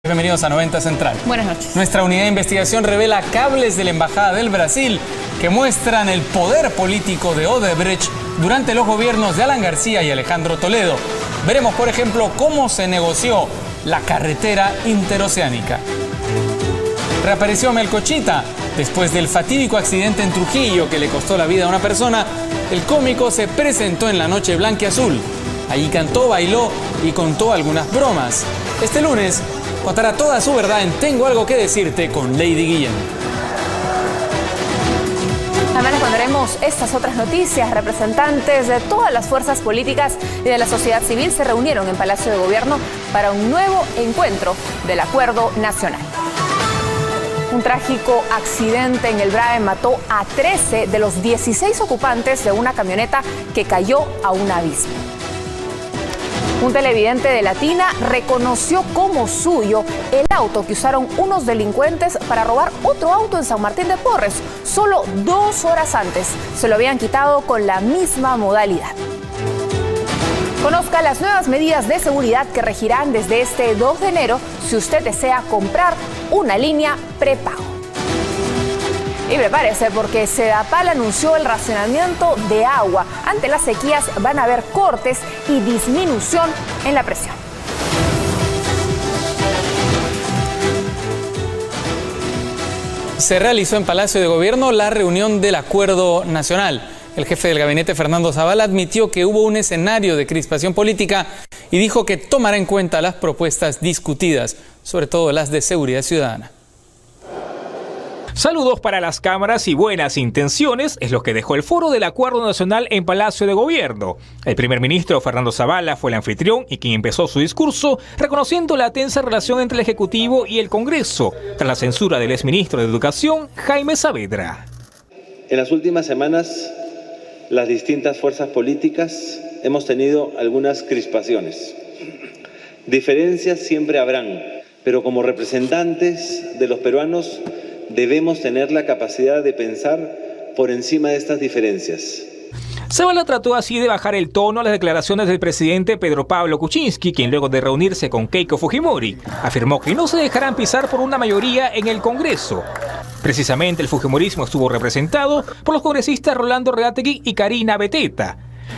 Bienvenidos a 90 Central. Buenas noches. Nuestra unidad de investigación revela cables de la Embajada del Brasil que muestran el poder político de Odebrecht durante los gobiernos de Alan García y Alejandro Toledo. Veremos, por ejemplo, cómo se negoció la carretera interoceánica. Reapareció Melcochita. Después del fatídico accidente en Trujillo que le costó la vida a una persona, el cómico se presentó en la Noche Blanquiazul. Allí cantó, bailó y contó algunas bromas. Este lunes contará toda su verdad en Tengo Algo que Decirte con Lady Guillén. También les contaremos estas otras noticias. Representantes de todas las fuerzas políticas y de la sociedad civil se reunieron en Palacio de Gobierno para un nuevo encuentro del Acuerdo Nacional. Un trágico accidente en el BRAE mató a 13 de los 16 ocupantes de una camioneta que cayó a un abismo. Un televidente de Latina reconoció como suyo el auto que usaron unos delincuentes para robar otro auto en San Martín de Porres. Solo 2 horas antes se lo habían quitado con la misma modalidad. Conozca las nuevas medidas de seguridad que regirán desde este 2 de enero si usted desea comprar una línea prepago. Y prepárese porque Sedapal anunció el racionamiento de agua. Ante las sequías van a haber cortes y disminución en la presión. Se realizó en Palacio de Gobierno la reunión del Acuerdo Nacional. El jefe del gabinete, Fernando Zavala, admitió que hubo un escenario de crispación política y dijo que tomará en cuenta las propuestas discutidas, sobre todo las de seguridad ciudadana. Saludos para las cámaras y buenas intenciones es lo que dejó el foro del Acuerdo Nacional en Palacio de Gobierno. El primer ministro Fernando Zavala fue el anfitrión y quien empezó su discurso reconociendo la tensa relación entre el Ejecutivo y el Congreso, tras la censura del exministro de Educación, Jaime Saavedra. En las últimas semanas, las distintas fuerzas políticas hemos tenido algunas crispaciones. Diferencias siempre habrán, pero como representantes de los peruanos debemos tener la capacidad de pensar por encima de estas diferencias. Zavala trató así de bajar el tono a las declaraciones del presidente Pedro Pablo Kuczynski, quien luego de reunirse con Keiko Fujimori, afirmó que no se dejarán pisar por una mayoría en el Congreso. Precisamente el fujimorismo estuvo representado por los congresistas Rolando Reategui y Karina Beteta.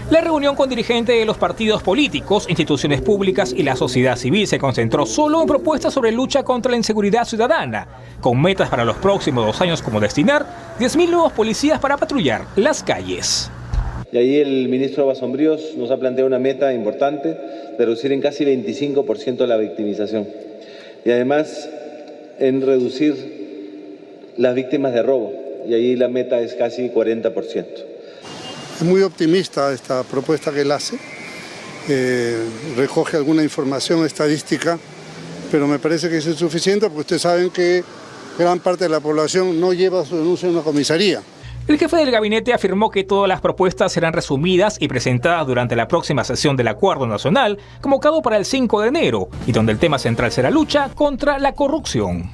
La reunión con dirigentes de los partidos políticos, instituciones públicas y la sociedad civil se concentró solo en propuestas sobre lucha contra la inseguridad ciudadana, con metas para los próximos 2 años como destinar 10.000 nuevos policías para patrullar las calles. Y ahí el ministro Basombríos nos ha planteado una meta importante de reducir en casi 25% la victimización. Y además en reducir las víctimas de robo. Y ahí la meta es casi 40%. Es muy optimista esta propuesta que él hace, recoge alguna información estadística, pero me parece que eso es suficiente porque ustedes saben que gran parte de la población no lleva su denuncia a una comisaría. El jefe del gabinete afirmó que todas las propuestas serán resumidas y presentadas durante la próxima sesión del Acuerdo Nacional, convocado para el 5 de enero, y donde el tema central será lucha contra la corrupción.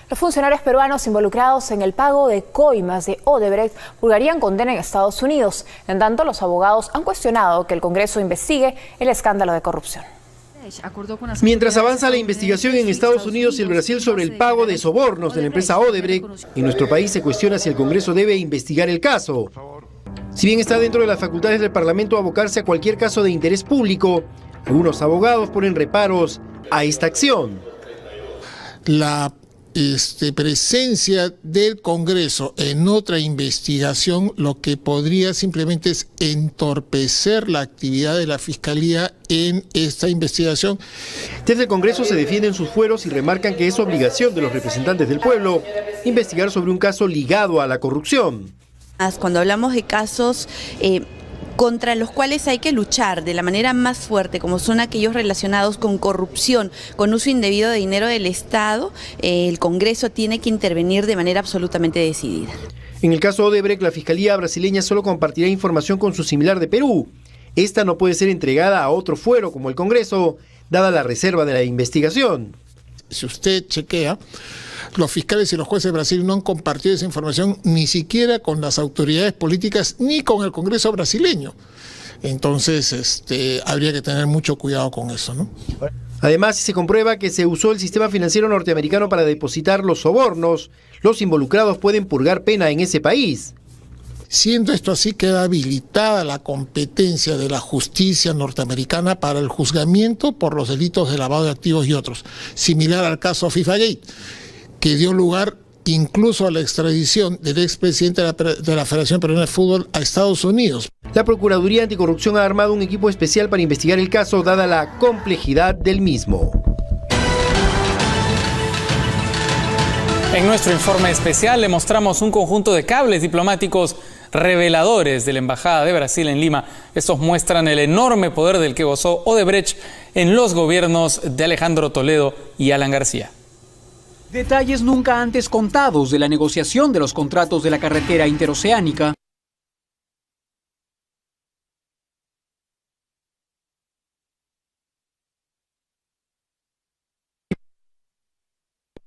Los funcionarios peruanos involucrados en el pago de coimas de Odebrecht purgarían condena en Estados Unidos. En tanto, los abogados han cuestionado que el Congreso investigue el escándalo de corrupción. Mientras avanza la investigación en Estados Unidos y el Brasil sobre el pago de sobornos de la empresa Odebrecht, en nuestro país se cuestiona si el Congreso debe investigar el caso. Si bien está dentro de las facultades del Parlamento abocarse a cualquier caso de interés público, algunos abogados ponen reparos a esta acción. La presencia del Congreso en otra investigación lo que podría simplemente es entorpecer la actividad de la Fiscalía en esta investigación. Desde el Congreso se defienden sus fueros y remarcan que es obligación de los representantes del pueblo investigar sobre un caso ligado a la corrupción. Cuando hablamos de casos contra los cuales hay que luchar de la manera más fuerte, como son aquellos relacionados con corrupción, con uso indebido de dinero del Estado, el Congreso tiene que intervenir de manera absolutamente decidida. En el caso Odebrecht, la Fiscalía brasileña solo compartirá información con su similar de Perú. Esta no puede ser entregada a otro fuero como el Congreso, dada la reserva de la investigación. Si usted chequea, los fiscales y los jueces de Brasil no han compartido esa información ni siquiera con las autoridades políticas ni con el Congreso brasileño. Entonces, habría que tener mucho cuidado con eso, ¿no? Además, si se comprueba que se usó el sistema financiero norteamericano para depositar los sobornos, los involucrados pueden purgar pena en ese país. Siendo esto así, queda habilitada la competencia de la justicia norteamericana para el juzgamiento por los delitos de lavado de activos y otros, similar al caso FIFA-Gate, que dio lugar incluso a la extradición del expresidente de la Federación Peruana de Fútbol a Estados Unidos. La Procuraduría Anticorrupción ha armado un equipo especial para investigar el caso, dada la complejidad del mismo. En nuestro informe especial le mostramos un conjunto de cables diplomáticos reveladores de la Embajada de Brasil en Lima. Estos muestran el enorme poder del que gozó Odebrecht en los gobiernos de Alejandro Toledo y Alan García. Detalles nunca antes contados de la negociación de los contratos de la carretera interoceánica.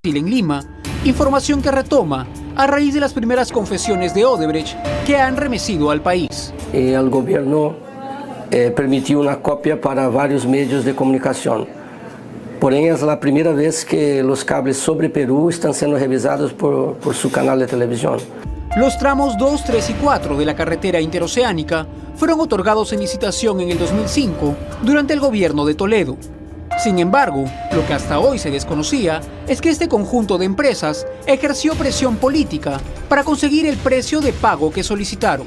En Lima, información que retoma a raíz de las primeras confesiones de Odebrecht que han remecido al país. El gobierno permitió una copia para varios medios de comunicación. Porém, es la primera vez que los cables sobre Perú están siendo revisados por su canal de televisión. Los tramos 2, 3 y 4 de la carretera interoceánica fueron otorgados en licitación en el 2005 durante el gobierno de Toledo. Sin embargo, lo que hasta hoy se desconocía es que este conjunto de empresas ejerció presión política para conseguir el precio de pago que solicitaron.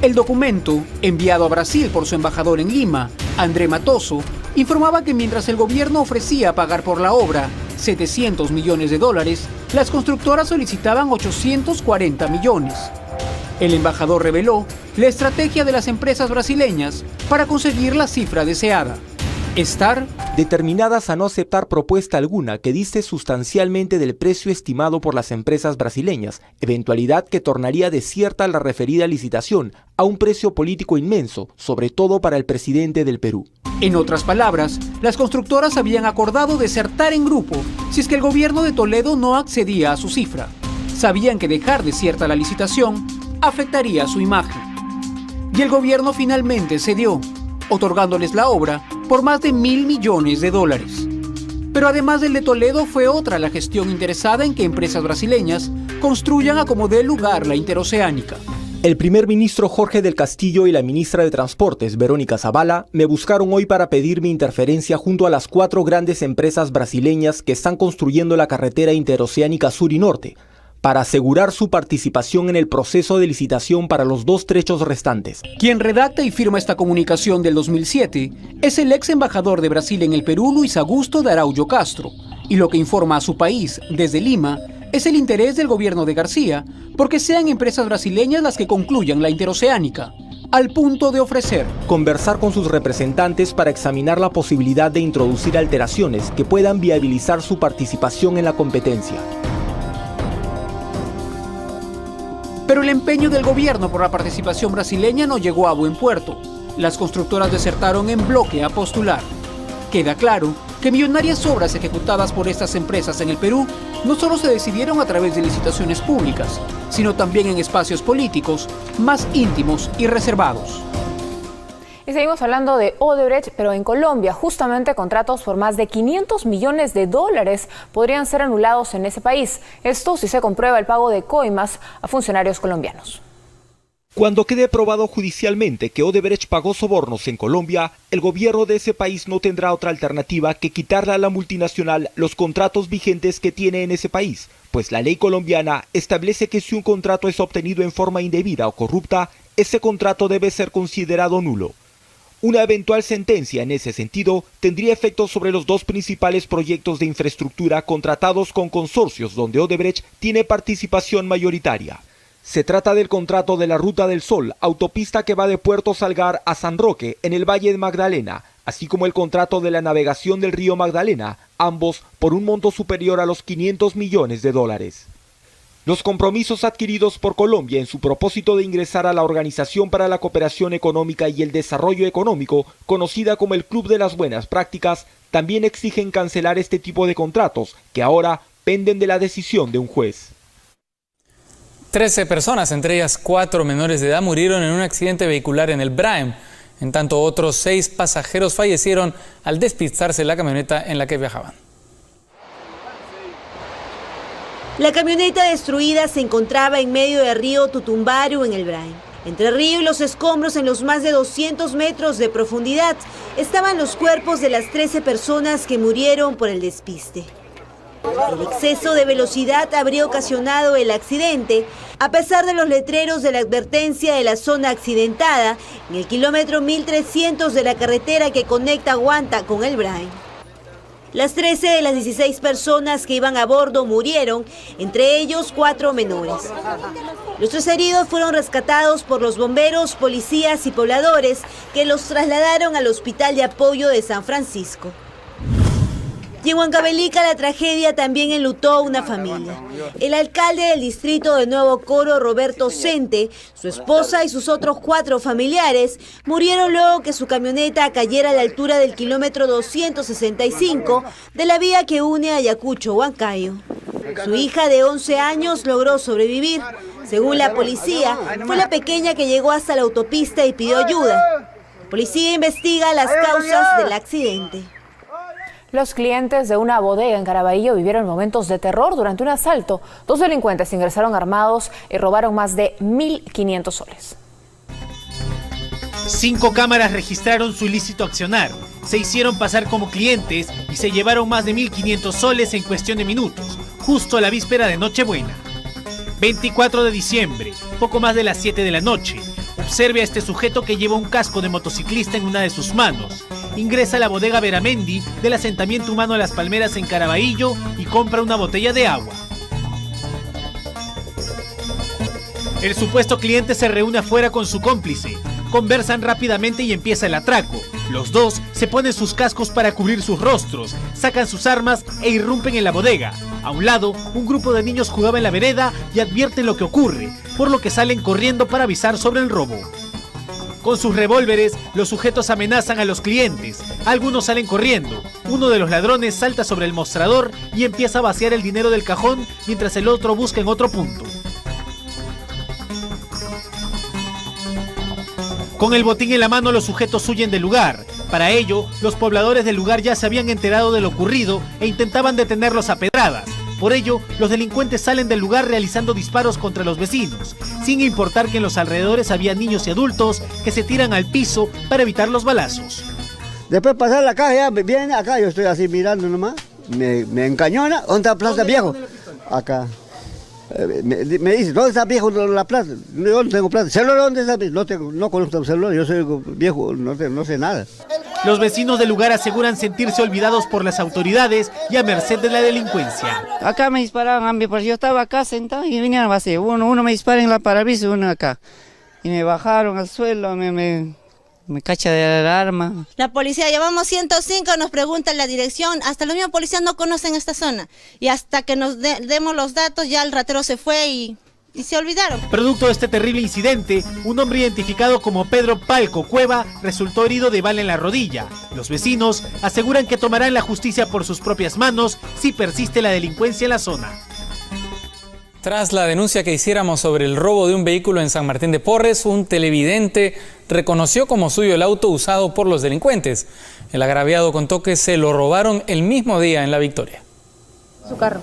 El documento, enviado a Brasil por su embajador en Lima, André Matoso, informaba que mientras el gobierno ofrecía pagar por la obra $700 millones, las constructoras solicitaban 840 millones. El embajador reveló la estrategia de las empresas brasileñas para conseguir la cifra deseada. Estar determinadas a no aceptar propuesta alguna que diste sustancialmente del precio estimado por las empresas brasileñas, eventualidad que tornaría desierta la referida licitación a un precio político inmenso, sobre todo para el presidente del Perú. En otras palabras, las constructoras habían acordado desertar en grupo si es que el gobierno de Toledo no accedía a su cifra. Sabían que dejar desierta la licitación afectaría su imagen. Y el gobierno finalmente cedió, otorgándoles la obra por más de $1.000 millones. Pero además del de Toledo, fue otra la gestión interesada en que empresas brasileñas construyan a como dé lugar la interoceánica. El primer ministro Jorge del Castillo y la ministra de Transportes, Verónica Zavala, me buscaron hoy para pedir mi interferencia junto a las 4 grandes empresas brasileñas que están construyendo la carretera interoceánica sur y norte, para asegurar su participación en el proceso de licitación para los 2 trechos restantes. Quien redacta y firma esta comunicación del 2007 es el ex embajador de Brasil en el Perú, Luis Augusto de Araújo Castro, y lo que informa a su país desde Lima es el interés del gobierno de García porque sean empresas brasileñas las que concluyan la interoceánica, al punto de ofrecer conversar con sus representantes para examinar la posibilidad de introducir alteraciones que puedan viabilizar su participación en la competencia. Pero el empeño del gobierno por la participación brasileña no llegó a buen puerto. Las constructoras desertaron en bloque a postular. Queda claro que millonarias obras ejecutadas por estas empresas en el Perú no solo se decidieron a través de licitaciones públicas, sino también en espacios políticos más íntimos y reservados. Y seguimos hablando de Odebrecht, pero en Colombia, justamente contratos por más de $500 millones podrían ser anulados en ese país. Esto si se comprueba el pago de coimas a funcionarios colombianos. Cuando quede probado judicialmente que Odebrecht pagó sobornos en Colombia, el gobierno de ese país no tendrá otra alternativa que quitarle a la multinacional los contratos vigentes que tiene en ese país, pues la ley colombiana establece que si un contrato es obtenido en forma indebida o corrupta, ese contrato debe ser considerado nulo. Una eventual sentencia en ese sentido tendría efecto sobre los 2 principales proyectos de infraestructura contratados con consorcios donde Odebrecht tiene participación mayoritaria. Se trata del contrato de la Ruta del Sol, autopista que va de Puerto Salgar a San Roque, en el Valle de Magdalena, así como el contrato de la navegación del río Magdalena, ambos por un monto superior a los $500 millones. Los compromisos adquiridos por Colombia en su propósito de ingresar a la Organización para la Cooperación Económica y el Desarrollo Económico, conocida como el Club de las Buenas Prácticas, también exigen cancelar este tipo de contratos, que ahora penden de la decisión de un juez. 13 personas, entre ellas 4 menores de edad, murieron en un accidente vehicular en el Braem, En tanto, otros 6 pasajeros fallecieron al despistarse la camioneta en la que viajaban. La camioneta destruida se encontraba en medio del río Tutumbaru en el Brain. Entre el río y los escombros, en los más de 200 metros de profundidad, estaban los cuerpos de las 13 personas que murieron por el despiste. El exceso de velocidad habría ocasionado el accidente, a pesar de los letreros de la advertencia de la zona accidentada, en el kilómetro 1300 de la carretera que conecta Huanta con el Brain. Las 13 de las 16 personas que iban a bordo murieron, entre ellos 4 menores. Los 3 heridos fueron rescatados por los bomberos, policías y pobladores que los trasladaron al Hospital de Apoyo de San Francisco. Y en Huancavelica la tragedia también enlutó a una familia. El alcalde del distrito de Nuevo Coro, Roberto Cente, su esposa y sus otros 4 familiares murieron luego que su camioneta cayera a la altura del kilómetro 265 de la vía que une Ayacucho, Huancayo. Su hija de 11 años logró sobrevivir. Según la policía, fue la pequeña que llegó hasta la autopista y pidió ayuda. La policía investiga las causas del accidente. Los clientes de una bodega en Caraballo vivieron momentos de terror durante un asalto. 2 delincuentes ingresaron armados y robaron más de 1.500 soles. 5 cámaras registraron su ilícito accionar. Se hicieron pasar como clientes y se llevaron más de 1.500 soles en cuestión de minutos, justo a la víspera de Nochebuena. 24 de diciembre, poco más de las 7 de la noche. Observe a este sujeto que lleva un casco de motociclista en una de sus manos. Ingresa a la bodega Veramendi del asentamiento humano Las Palmeras en Caraballo y compra una botella de agua. El supuesto cliente se reúne afuera con su cómplice. Conversan rápidamente y empieza el atraco. Los dos se ponen sus cascos para cubrir sus rostros, sacan sus armas e irrumpen en la bodega. A un lado, un grupo de niños jugaba en la vereda y advierten lo que ocurre, por lo que salen corriendo para avisar sobre el robo. Con sus revólveres, los sujetos amenazan a los clientes. Algunos salen corriendo. Uno de los ladrones salta sobre el mostrador y empieza a vaciar el dinero del cajón, mientras el otro busca en otro punto. Con el botín en la mano, los sujetos huyen del lugar. Para ello, los pobladores del lugar ya se habían enterado de lo ocurrido e intentaban detenerlos a pedradas. Por ello, los delincuentes salen del lugar realizando disparos contra los vecinos, sin importar que en los alrededores había niños y adultos que se tiran al piso para evitar los balazos. Después pasar la caja, ya viene acá, yo estoy así mirando nomás, me encañona. ¿Dónde está Plaza Viejo? Acá. Me dice, ¿dónde está viejo la plaza? Yo no tengo plaza. ¿Celular dónde está? No conozco el celular, yo soy viejo, no sé nada. Los vecinos del lugar aseguran sentirse olvidados por las autoridades y a merced de la delincuencia. Acá me disparaban a mí, porque yo estaba acá sentado y vinieron así. Uno me dispara en la parabrisas, uno acá. Y me bajaron al suelo, me cacha de la arma. La policía, llevamos 105, nos preguntan la dirección, hasta los mismos policías no conocen esta zona. Y hasta que nos demos los datos, ya el ratero se fue y se olvidaron. Producto de este terrible incidente, un hombre identificado como Pedro Palco Cueva resultó herido de bala en la rodilla. Los vecinos aseguran que tomarán la justicia por sus propias manos si persiste la delincuencia en la zona. Tras la denuncia que hiciéramos sobre el robo de un vehículo en San Martín de Porres, un televidente reconoció como suyo el auto usado por los delincuentes. El agraviado contó que se lo robaron el mismo día en La Victoria. Su carro.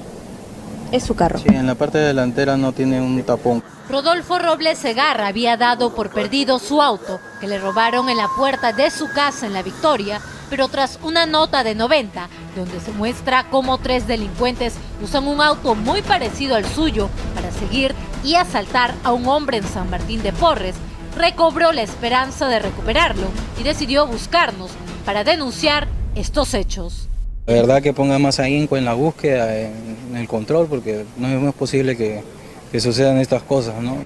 Es su carro. Sí, en la parte delantera no tiene un tapón. Rodolfo Robles Segarra había dado por perdido su auto, que le robaron en la puerta de su casa en La Victoria, pero tras una nota de 90, donde se muestra cómo 3 delincuentes usan un auto muy parecido al suyo para seguir y asaltar a un hombre en San Martín de Porres, recobró la esperanza de recuperarlo y decidió buscarnos para denunciar estos hechos. La verdad que ponga más ahínco en la búsqueda, en el control, porque no es posible que sucedan estas cosas, ¿no?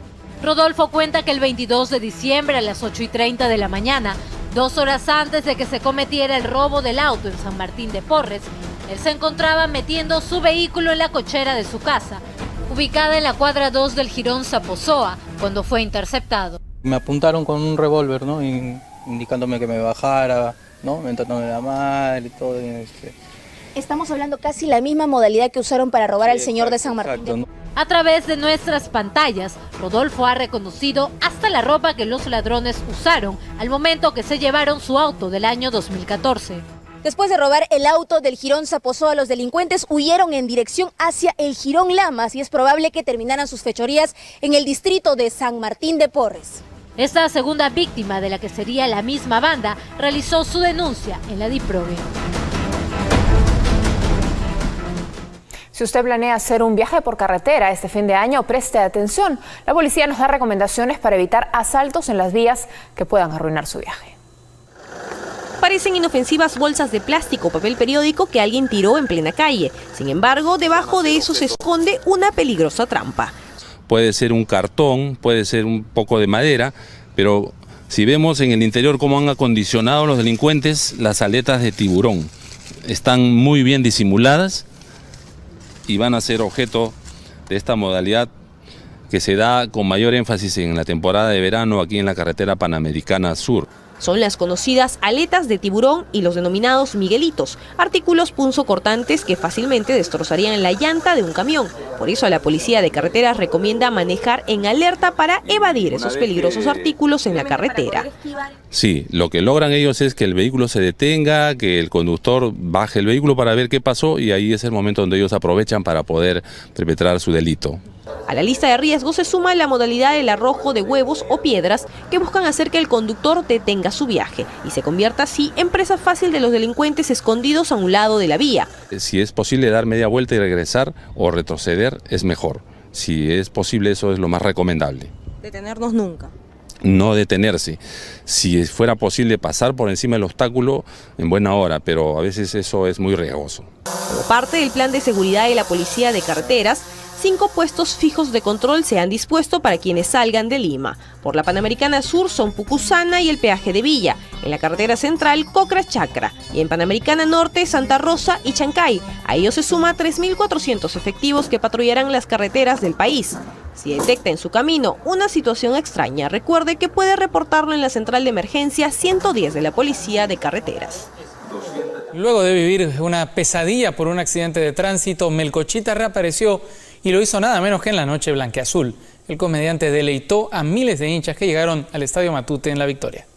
Rodolfo cuenta que el 22 de diciembre a las 8:30 de la mañana, 2 horas antes de que se cometiera el robo del auto en San Martín de Porres, él se encontraba metiendo su vehículo en la cochera de su casa, ubicada en la cuadra 2 del Jirón Zaposoa, cuando fue interceptado. Me apuntaron con un revólver, ¿no? Indicándome que me bajara, ¿no? Mentándome la madre y todo. Estamos hablando casi la misma modalidad que usaron para robar al señor de San Martín. A través de nuestras pantallas, Rodolfo ha reconocido hasta la ropa que los ladrones usaron al momento que se llevaron su auto del año 2014. Después de robar el auto del Jirón Saposoa, los delincuentes huyeron en dirección hacia el Jirón Lamas y es probable que terminaran sus fechorías en el distrito de San Martín de Porres. Esta segunda víctima, de la que sería la misma banda, realizó su denuncia en la DIPROVE. Si usted planea hacer un viaje por carretera este fin de año, preste atención. La policía nos da recomendaciones para evitar asaltos en las vías que puedan arruinar su viaje. Parecen inofensivas bolsas de plástico o papel periódico que alguien tiró en plena calle. Sin embargo, debajo de eso se esconde una peligrosa trampa. Puede ser un cartón, puede ser un poco de madera, pero si vemos en el interior cómo han acondicionado los delincuentes las aletas de tiburón. Están muy bien disimuladas y van a ser objeto de esta modalidad que se da con mayor énfasis en la temporada de verano aquí en la carretera Panamericana Sur. Son las conocidas aletas de tiburón y los denominados miguelitos, artículos punzocortantes que fácilmente destrozarían la llanta de un camión. Por eso la policía de carreteras recomienda manejar en alerta para evadir esos peligrosos artículos en la carretera. Sí, lo que logran ellos es que el vehículo se detenga, que el conductor baje el vehículo para ver qué pasó y ahí es el momento donde ellos aprovechan para poder perpetrar su delito. A la lista de riesgos se suma la modalidad del arrojo de huevos o piedras que buscan hacer que el conductor detenga su viaje y se convierta así en presa fácil de los delincuentes escondidos a un lado de la vía. Si es posible dar media vuelta y regresar o retroceder, es mejor. Si es posible, eso es lo más recomendable. Detenernos nunca. No detenerse. Si fuera posible pasar por encima del obstáculo, en buena hora, pero a veces eso es muy riesgoso. Como parte del plan de seguridad de la policía de carreteras, 5 puestos fijos de control se han dispuesto para quienes salgan de Lima. Por la Panamericana Sur son Pucusana y el peaje de Villa. En la carretera central, Cocra-Chacra. Y en Panamericana Norte, Santa Rosa y Chancay. A ellos se suma 3.400 efectivos que patrullarán las carreteras del país. Si detecta en su camino una situación extraña, recuerde que puede reportarlo en la central de emergencia 110 de la Policía de Carreteras. Luego de vivir una pesadilla por un accidente de tránsito, Melcochita reapareció y lo hizo nada menos que en la noche blanqueazul. El comediante deleitó a miles de hinchas que llegaron al Estadio Matute en La Victoria.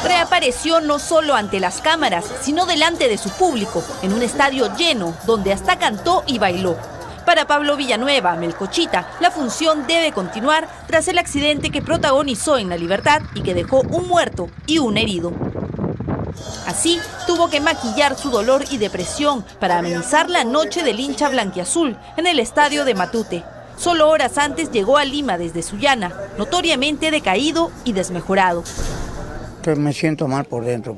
Reapareció no solo ante las cámaras, sino delante de su público, en un estadio lleno, donde hasta cantó y bailó. Para Pablo Villanueva, Melcochita, la función debe continuar tras el accidente que protagonizó en La Libertad y que dejó un muerto y un herido. Así, tuvo que maquillar su dolor y depresión para amenizar la noche del hincha blanquiazul en el estadio de Matute. Solo horas antes llegó a Lima desde Sullana, notoriamente decaído y desmejorado. Me siento mal por dentro,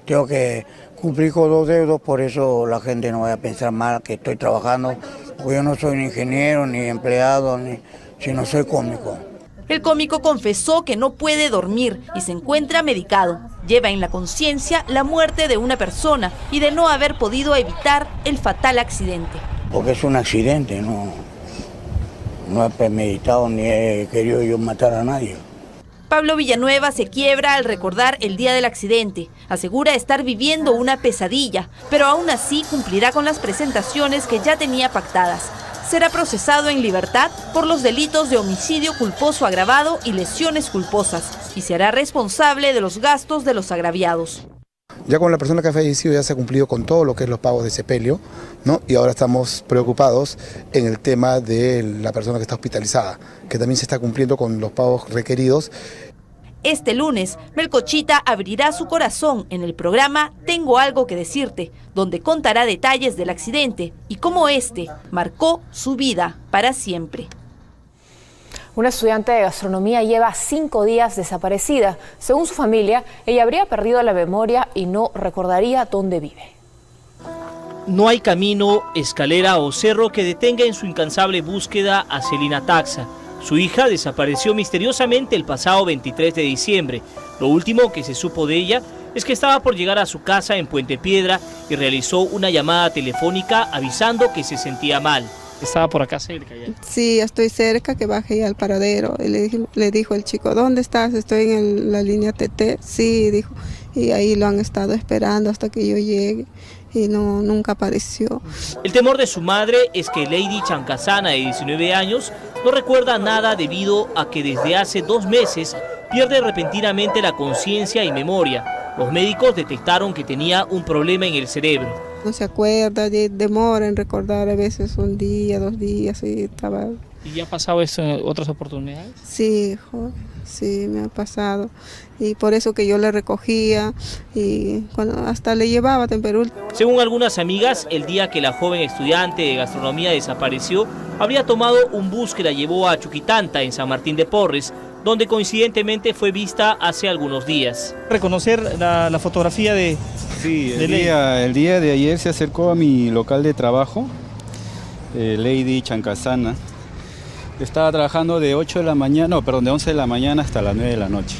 tengo que cumplir con 2 deudos, por eso la gente no vaya a pensar mal que estoy trabajando, porque yo no soy ni ingeniero, ni empleado, sino soy cómico. El cómico confesó que no puede dormir y se encuentra medicado. Lleva en la conciencia la muerte de una persona y de no haber podido evitar el fatal accidente. Porque es un accidente, no he premeditado ni he querido yo matar a nadie. Pablo Villanueva se quiebra al recordar el día del accidente. Asegura estar viviendo una pesadilla, pero aún así cumplirá con las presentaciones que ya tenía pactadas. Será procesado en libertad por los delitos de homicidio culposo agravado y lesiones culposas y se hará responsable de los gastos de los agraviados. Ya con la persona que ha fallecido ya se ha cumplido con todo lo que es los pagos de sepelio, ¿no? Y ahora estamos preocupados en el tema de la persona que está hospitalizada, que también se está cumpliendo con los pagos requeridos. Este lunes, Melcochita abrirá su corazón en el programa Tengo algo que decirte, donde contará detalles del accidente y cómo este marcó su vida para siempre. Una estudiante de gastronomía lleva 5 días desaparecida. Según su familia, ella habría perdido la memoria y no recordaría dónde vive. No hay camino, escalera o cerro que detenga en su incansable búsqueda a Celina Taxa. Su hija desapareció misteriosamente el pasado 23 de diciembre. Lo último que se supo de ella es que estaba por llegar a su casa en Puente Piedra y realizó una llamada telefónica avisando que se sentía mal. Estaba por acá cerca ya. Sí, estoy cerca, que baje al paradero. Y le dijo el chico, ¿dónde estás? Estoy en la línea TT. Sí, dijo. y ahí lo han estado esperando hasta que yo llegue y nunca apareció. El temor de su madre es que Lady Chancasana, de 19 años, no recuerda nada debido a que desde hace 2 meses pierde repentinamente la conciencia y memoria. Los médicos detectaron que tenía un problema en el cerebro. No se acuerda, demora en recordar, a veces 1 día, 2 días, y estaba... ¿Y ya ha pasado eso en otras oportunidades? Sí, hijo, sí, me ha pasado. Y por eso que yo le recogía y hasta le llevaba a Temperul. Según algunas amigas, el día que la joven estudiante de gastronomía desapareció, habría tomado un bus que la llevó a Chuquitanta, en San Martín de Porres, donde coincidentemente fue vista hace algunos días. Reconocer la fotografía de... Sí, el día de ayer se acercó a mi local de trabajo, Lady Chancasana. Estaba trabajando de 11 de la mañana hasta las 9 de la noche.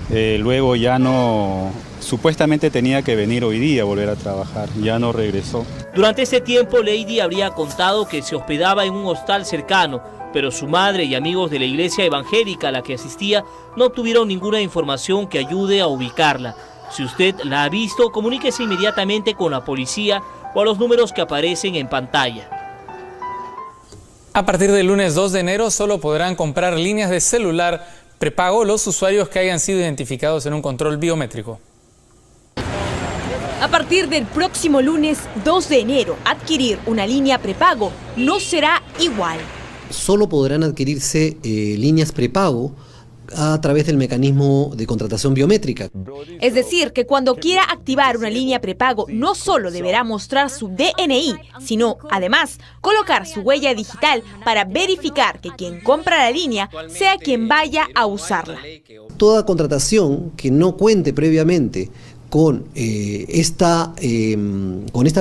Luego ya no, supuestamente tenía que venir hoy día a volver a trabajar, ya no regresó. Durante ese tiempo, Lady habría contado que se hospedaba en un hostal cercano, pero su madre y amigos de la iglesia evangélica a la que asistía no obtuvieron ninguna información que ayude a ubicarla. Si usted la ha visto, comuníquese inmediatamente con la policía o a los números que aparecen en pantalla. A partir del lunes 2 de enero solo podrán comprar líneas de celular prepago los usuarios que hayan sido identificados en un control biométrico. A partir del próximo lunes 2 de enero, adquirir una línea prepago no será igual. Solo podrán adquirirse líneas prepago a través del mecanismo de contratación biométrica. Es decir, que cuando quiera activar una línea prepago no solo deberá mostrar su DNI, sino además colocar su huella digital para verificar que quien compra la línea sea quien vaya a usarla. Toda contratación que no cuente previamente con esta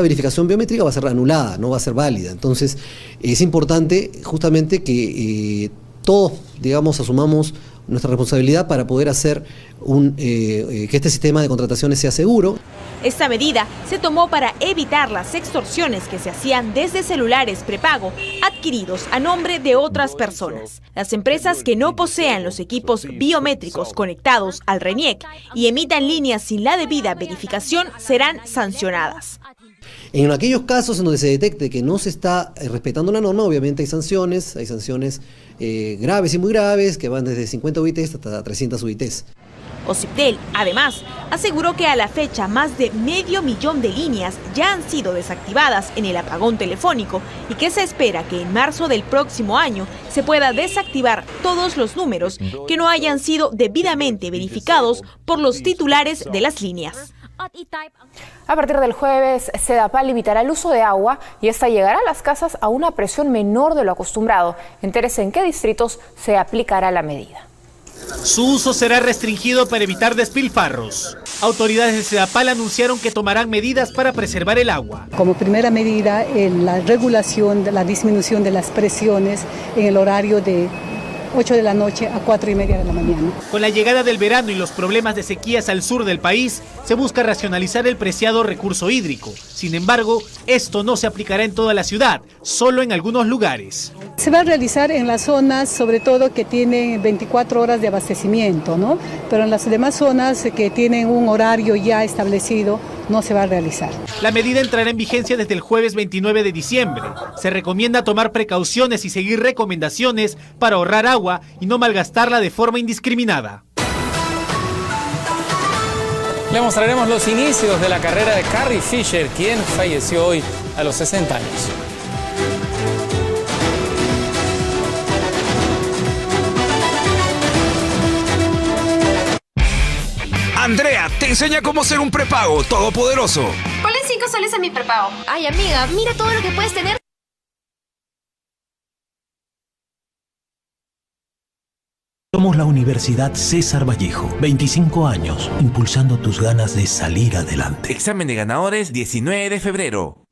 verificación biométrica va a ser anulada, no va a ser válida. Entonces es importante justamente que todos, digamos, asumamos nuestra responsabilidad para poder hacer que este sistema de contrataciones sea seguro. Esta medida se tomó para evitar las extorsiones que se hacían desde celulares prepago adquiridos a nombre de otras personas. Las empresas que no posean los equipos biométricos conectados al RENIEC y emitan líneas sin la debida verificación serán sancionadas. En aquellos casos en donde se detecte que no se está respetando la norma, obviamente hay sanciones graves y muy graves que van desde 50 UITs hasta 300 UITs. Ociptel, además, aseguró que a la fecha más de 500.000 de líneas ya han sido desactivadas en el apagón telefónico y que se espera que en marzo del próximo año se pueda desactivar todos los números que no hayan sido debidamente verificados por los titulares de las líneas. A partir del jueves, Sedapal limitará el uso de agua y esta llegará a las casas a una presión menor de lo acostumbrado. Entérese en qué distritos se aplicará la medida. Su uso será restringido para evitar despilfarros. Autoridades de Sedapal anunciaron que tomarán medidas para preservar el agua. Como primera medida, la regulación de la disminución de las presiones en el horario de 8 de la noche a 4:30 de la mañana. Con la llegada del verano y los problemas de sequías al sur del país, se busca racionalizar el preciado recurso hídrico. Sin embargo, esto no se aplicará en toda la ciudad, solo en algunos lugares. Se va a realizar en las zonas, sobre todo, que tienen 24 horas de abastecimiento, ¿no? Pero en las demás zonas que tienen un horario ya establecido, no se va a realizar. La medida entrará en vigencia desde el jueves 29 de diciembre. Se recomienda tomar precauciones y seguir recomendaciones para ahorrar agua y no malgastarla de forma indiscriminada. Le mostraremos los inicios de la carrera de Carrie Fisher, quien falleció hoy a los 60 años. Andrea te enseña cómo ser un prepago todopoderoso. Ponle 5 soles a mi prepago. Ay, amiga, mira todo lo que puedes tener. Somos la Universidad César Vallejo, 25 años, impulsando tus ganas de salir adelante. Examen de ganadores 19 de febrero.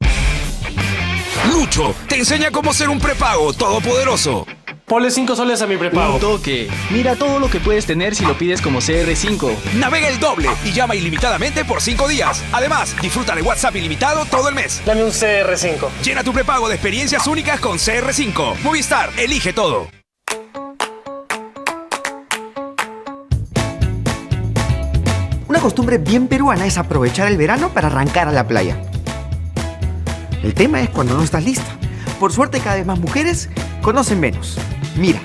Lucho te enseña cómo ser un prepago todopoderoso. Ponle 5 soles a mi prepago. Un toque. Mira todo lo que puedes tener si lo pides como CR5. Navega el doble y llama ilimitadamente por 5 días. Además, disfruta de WhatsApp ilimitado todo el mes. Dame un CR5. Llena tu prepago de experiencias únicas con CR5. Movistar, elige todo. Una costumbre bien peruana es aprovechar el verano para arrancar a la playa. El tema es cuando no estás lista. Por suerte, cada vez más mujeres conocen Venus. Mira.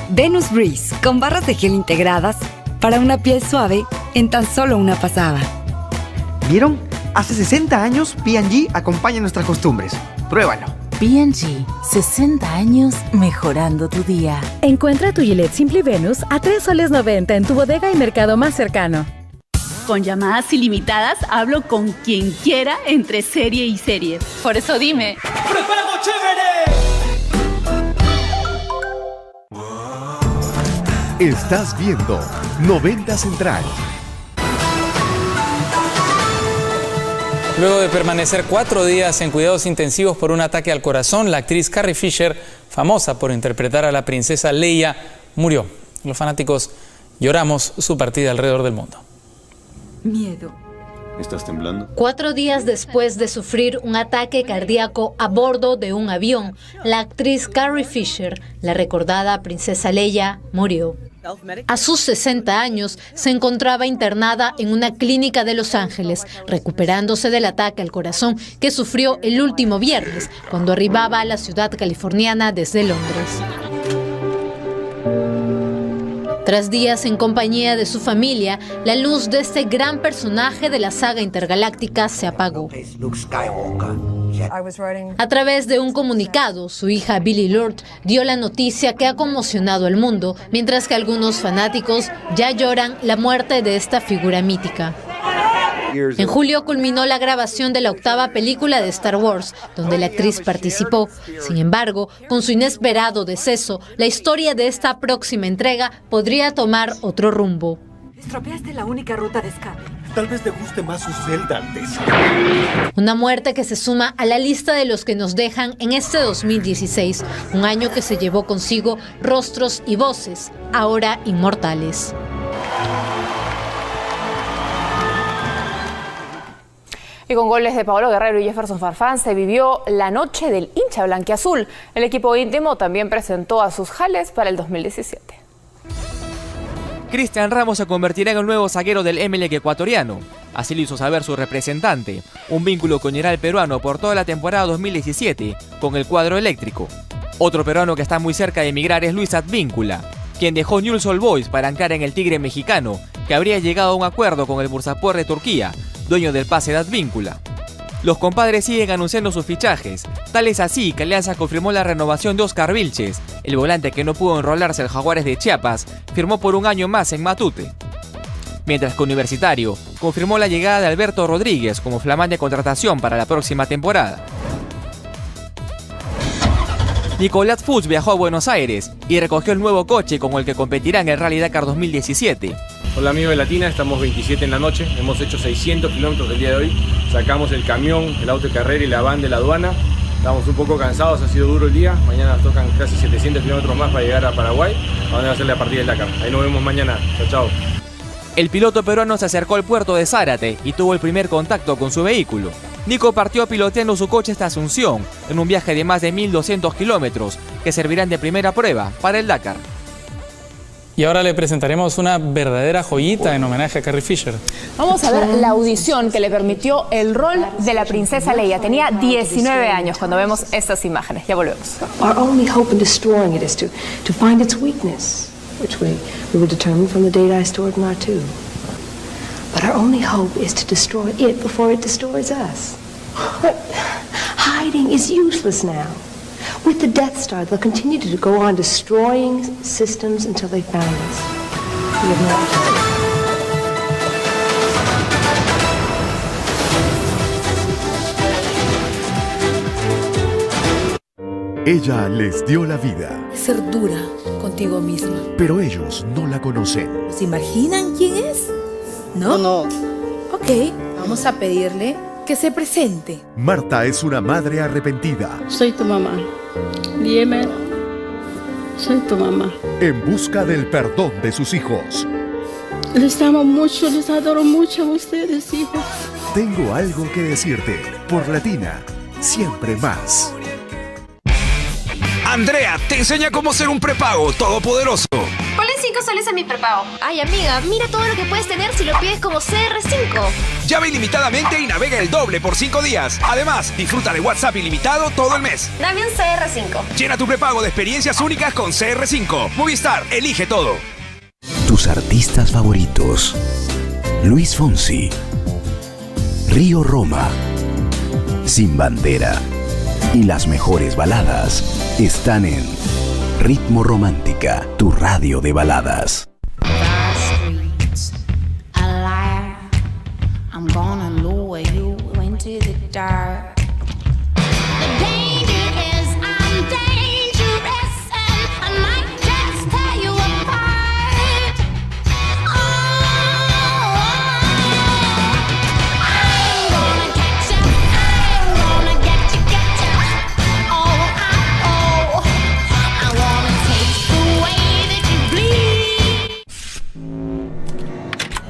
Venus Breeze, con barras de gel integradas para una piel suave en tan solo una pasada. ¿Vieron? Hace 60 años, P&G acompaña nuestras costumbres. Pruébalo. P&G, 60 años mejorando tu día. Encuentra tu Gillette Simply Venus a 3 soles 90 en tu bodega y mercado más cercano. Con llamadas ilimitadas hablo con quien quiera entre serie y serie. Por eso dime. ¡Prepago chévere! Estás viendo 90 Central. Luego de permanecer 4 días en cuidados intensivos por un ataque al corazón, la actriz Carrie Fisher, famosa por interpretar a la princesa Leia, murió. Los fanáticos lloramos su partida alrededor del mundo. Miedo. ¿Estás temblando? 4 días después de sufrir un ataque cardíaco a bordo de un avión, la actriz Carrie Fisher, la recordada princesa Leia, murió. A sus 60 años, se encontraba internada en una clínica de Los Ángeles, recuperándose del ataque al corazón que sufrió el último viernes, cuando arribaba a la ciudad californiana desde Londres. Tras días en compañía de su familia, la luz de este gran personaje de la saga intergaláctica se apagó. A través de un comunicado, su hija Billie Lourd dio la noticia que ha conmocionado al mundo, mientras que algunos fanáticos ya lloran la muerte de esta figura mítica. En julio culminó la grabación de la 8ª película de Star Wars, donde la actriz participó. Sin embargo, con su inesperado deceso, la historia de esta próxima entrega podría tomar otro rumbo. Estropeaste la única ruta de escape. Tal vez te guste más su celda antes. Una muerte que se suma a la lista de los que nos dejan en este 2016, un año que se llevó consigo rostros y voces, ahora inmortales. Y con goles de Paolo Guerrero y Jefferson Farfán se vivió la noche del hincha blanquiazul. El equipo íntimo también presentó a sus jales para el 2017. Cristian Ramos se convertirá en el nuevo zaguero del Emelec ecuatoriano. Así lo hizo saber su representante, un vínculo con el peruano por toda la temporada 2017 con el cuadro eléctrico. Otro peruano que está muy cerca de emigrar es Luis Advíncula, quien dejó Newell's Old Boys para anclar en el Tigre mexicano, que habría llegado a un acuerdo con el Bursaspor de Turquía, dueño del pase de Advíncula. Los compadres siguen anunciando sus fichajes, tal es así que Alianza confirmó la renovación de Oscar Vilches, el volante que no pudo enrolarse al Jaguares de Chiapas, firmó por un año más en Matute. Mientras que Universitario confirmó la llegada de Alberto Rodríguez como flamante contratación para la próxima temporada. Nicolás Fuchs viajó a Buenos Aires y recogió el nuevo coche con el que competirá en el Rally Dakar 2017. Hola amigos de Latina, estamos 27 en la noche, hemos hecho 600 kilómetros el día de hoy, sacamos el camión, el auto de carrera y la van de la aduana, estamos un poco cansados, ha sido duro el día, mañana nos tocan casi 700 kilómetros más para llegar a Paraguay, donde va a ser la partida del Dakar, ahí nos vemos mañana, chao chao. El piloto peruano se acercó al puerto de Zárate y tuvo el primer contacto con su vehículo. Nico partió piloteando su coche hasta Asunción, en un viaje de más de 1.200 kilómetros, que servirán de primera prueba para el Dakar. Y ahora le presentaremos una verdadera joyita en homenaje a Carrie Fisher. Vamos a ver la audición que le permitió el rol de la princesa Leia. Tenía 19 años cuando vemos estas imágenes. Ya volvemos. Our only hope in destroying it is to find its weakness, which we will determine from the data I stored in R2. But our only hope is to destroy it before it destroys us. But hiding is useless now. With the Death Star, they'll continue to go on destroying systems until they found us. We have no opción. Ella les dio la vida. Ser dura contigo misma. Pero ellos no la conocen. ¿Se imaginan quién es? ¿No? No. Ok, vamos a pedirle que se presente. Marta es una madre arrepentida. Soy tu mamá. Dime, soy tu mamá. En busca del perdón de sus hijos. Les amo mucho, les adoro mucho a ustedes, hijos. Tengo algo que decirte. Por Latina, siempre más. Andrea te enseña cómo ser un prepago todopoderoso. Ponle 5 5 soles a mi prepago. Ay, amiga, mira todo lo que puedes tener si lo pides como CR5. Llama ilimitadamente y navega el doble por 5 días. Además, disfruta de WhatsApp ilimitado todo el mes. Dame un CR5. Llena tu prepago de experiencias únicas con CR5. Movistar, elige todo. Tus artistas favoritos: Luis Fonsi, Río Roma, Sin Bandera. Y las mejores baladas están en Ritmo Romántica, tu radio de baladas.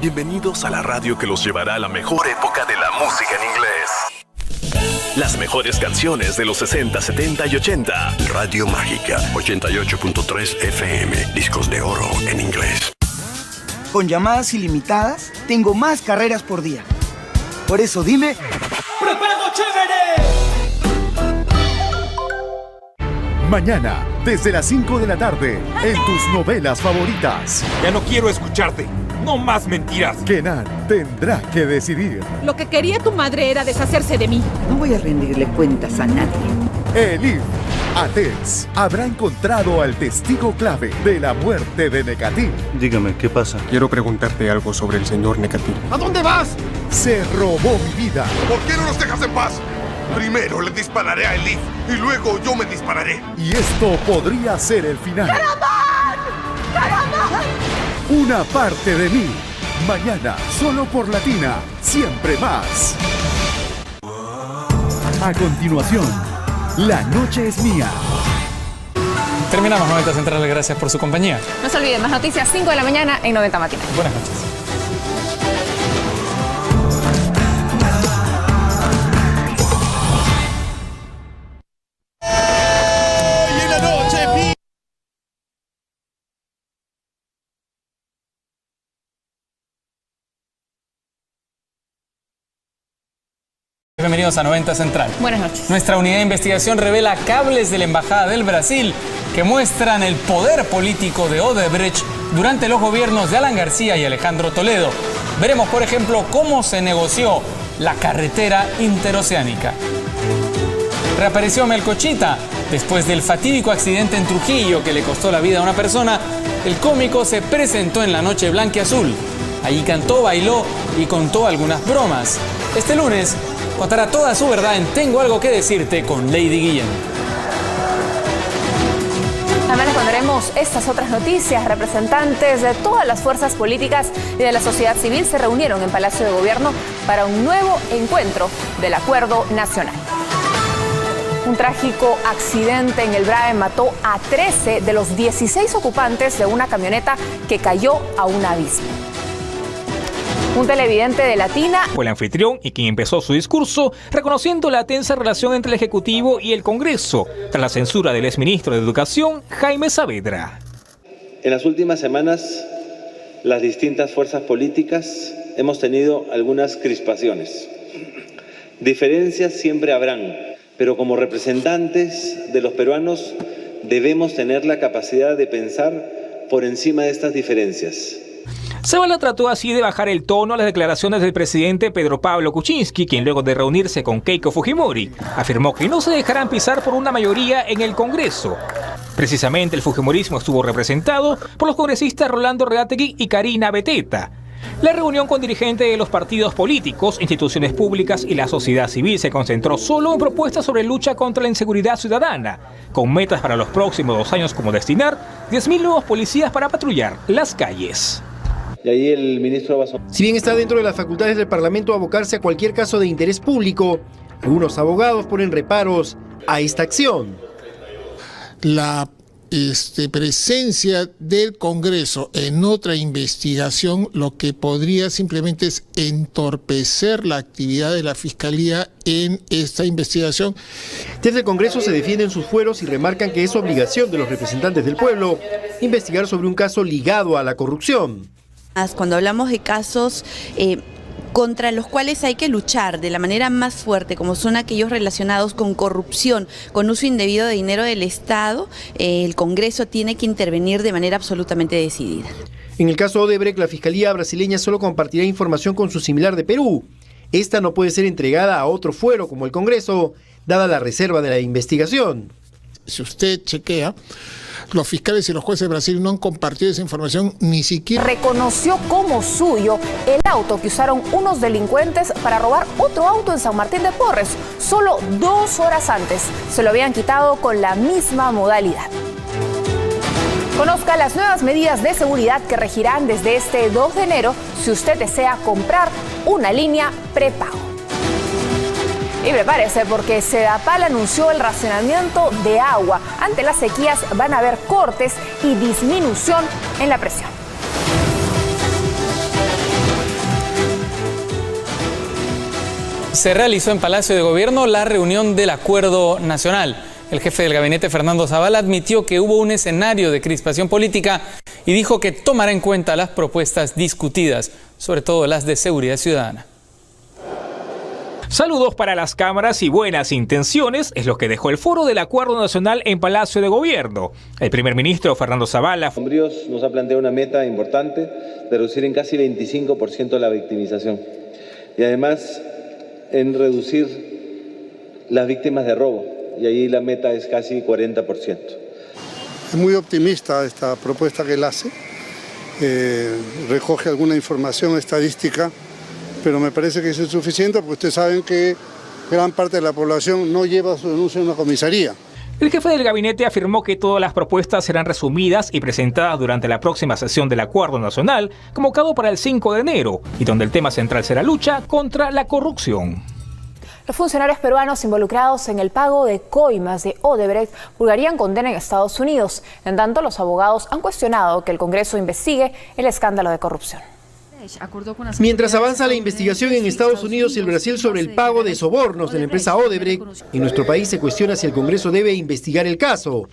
Bienvenidos a la radio que los llevará a la mejor época de la música en inglés. Las mejores canciones de los 60, 70 y 80. Radio Mágica, 88.3 FM. Discos de oro en inglés. Con llamadas ilimitadas, tengo más carreras por día. Por eso dime... ¡Prepago chévere! Mañana, desde las 5 de la tarde, en tus novelas favoritas. Ya no quiero escucharte. No más mentiras. Kenan tendrá que decidir. Lo que quería tu madre era deshacerse de mí. No voy a rendirle cuentas a nadie. Elif Atez habrá encontrado al testigo clave de la muerte de Nekatil. Dígame, ¿qué pasa? Quiero preguntarte algo sobre el señor Nekatil. ¿A dónde vas? Se robó mi vida. ¿Por qué no nos dejas en paz? Primero le dispararé a Elif y luego yo me dispararé. Y esto podría ser el final. ¡Caramán! ¡Caramán! Una parte de mí. Mañana, solo por Latina. Siempre más. A continuación, La Noche es Mía. Terminamos 90 Central. Gracias por su compañía. No se olviden, más noticias 5 de la mañana en 90 Matinal. Buenas noches. Bienvenidos a 90 Central. Buenas noches. Nuestra unidad de investigación revela cables de la Embajada del Brasil que muestran el poder político de Odebrecht durante los gobiernos de Alan García y Alejandro Toledo. Veremos, por ejemplo, cómo se negoció la carretera interoceánica. Reapareció Melcochita. Después del fatídico accidente en Trujillo que le costó la vida a una persona, el cómico se presentó en la Noche Blanquiazul. Allí cantó, bailó y contó algunas bromas. Este lunes contará toda su verdad en Tengo Algo que Decirte con Lady Guillén. También les contaremos estas otras noticias. Representantes de todas las fuerzas políticas y de la sociedad civil se reunieron en Palacio de Gobierno para un nuevo encuentro del Acuerdo Nacional. Un trágico accidente en el Brae mató a 13 de los 16 ocupantes de una camioneta que cayó a un abismo. Un televidente de Latina fue el anfitrión y quien empezó su discurso reconociendo la tensa relación entre el Ejecutivo y el Congreso tras la censura del exministro de Educación, Jaime Saavedra. En las últimas semanas, las distintas fuerzas políticas hemos tenido algunas crispaciones. Diferencias siempre habrán, pero como representantes de los peruanos debemos tener la capacidad de pensar por encima de estas diferencias. Zavala trató así de bajar el tono a las declaraciones del presidente Pedro Pablo Kuczynski, quien luego de reunirse con Keiko Fujimori, afirmó que no se dejarán pisar por una mayoría en el Congreso. Precisamente el fujimorismo estuvo representado por los congresistas Rolando Reategui y Karina Beteta. La reunión con dirigentes de los partidos políticos, instituciones públicas y la sociedad civil se concentró solo en propuestas sobre lucha contra la inseguridad ciudadana, con metas para los próximos 2 años como destinar 10.000 nuevos policías para patrullar las calles. Y ahí el ministro Abasón. Si bien está dentro de las facultades del Parlamento abocarse a cualquier caso de interés público, algunos abogados ponen reparos a esta acción. La presencia del Congreso en otra investigación, lo que podría simplemente es entorpecer la actividad de la Fiscalía en esta investigación. Desde el Congreso se defienden sus fueros y remarcan que es obligación de los representantes del pueblo investigar sobre un caso ligado a la corrupción. Cuando hablamos de casos contra los cuales hay que luchar de la manera más fuerte, como son aquellos relacionados con corrupción, con uso indebido de dinero del Estado, el Congreso tiene que intervenir de manera absolutamente decidida. En el caso Odebrecht, la Fiscalía brasileña solo compartirá información con su similar de Perú. Esta no puede ser entregada a otro fuero como el Congreso, dada la reserva de la investigación. Si usted chequea, los fiscales y los jueces de Brasil no han compartido esa información ni siquiera. Reconoció como suyo el auto que usaron unos delincuentes para robar otro auto en San Martín de Porres. Solo 2 horas antes se lo habían quitado con la misma modalidad. Conozca las nuevas medidas de seguridad que regirán desde este 2 de enero si usted desea comprar una línea prepago. Y prepárese porque Sedapal anunció el racionamiento de agua. Ante las sequías van a haber cortes y disminución en la presión. Se realizó en Palacio de Gobierno la reunión del Acuerdo Nacional. El jefe del gabinete, Fernando Zavala, admitió que hubo un escenario de crispación política y dijo que tomará en cuenta las propuestas discutidas, sobre todo las de seguridad ciudadana. Saludos para las cámaras y buenas intenciones es lo que dejó el foro del Acuerdo Nacional en Palacio de Gobierno. El primer ministro Fernando Zavala nos ha planteado una meta importante de reducir en casi 25% la victimización y además en reducir las víctimas de robo, y ahí la meta es casi 40%. Es muy optimista esta propuesta que él hace, recoge alguna información estadística, pero me parece que eso es suficiente porque ustedes saben que gran parte de la población no lleva su denuncia en una comisaría. El jefe del gabinete afirmó que todas las propuestas serán resumidas y presentadas durante la próxima sesión del Acuerdo Nacional, convocado para el 5 de enero, y donde el tema central será lucha contra la corrupción. Los funcionarios peruanos involucrados en el pago de coimas de Odebrecht purgarían condena en Estados Unidos. En tanto, los abogados han cuestionado que el Congreso investigue el escándalo de corrupción. Mientras avanza la investigación en Estados Unidos y el Brasil sobre el pago de sobornos de la empresa Odebrecht, en nuestro país se cuestiona si el Congreso debe investigar el caso.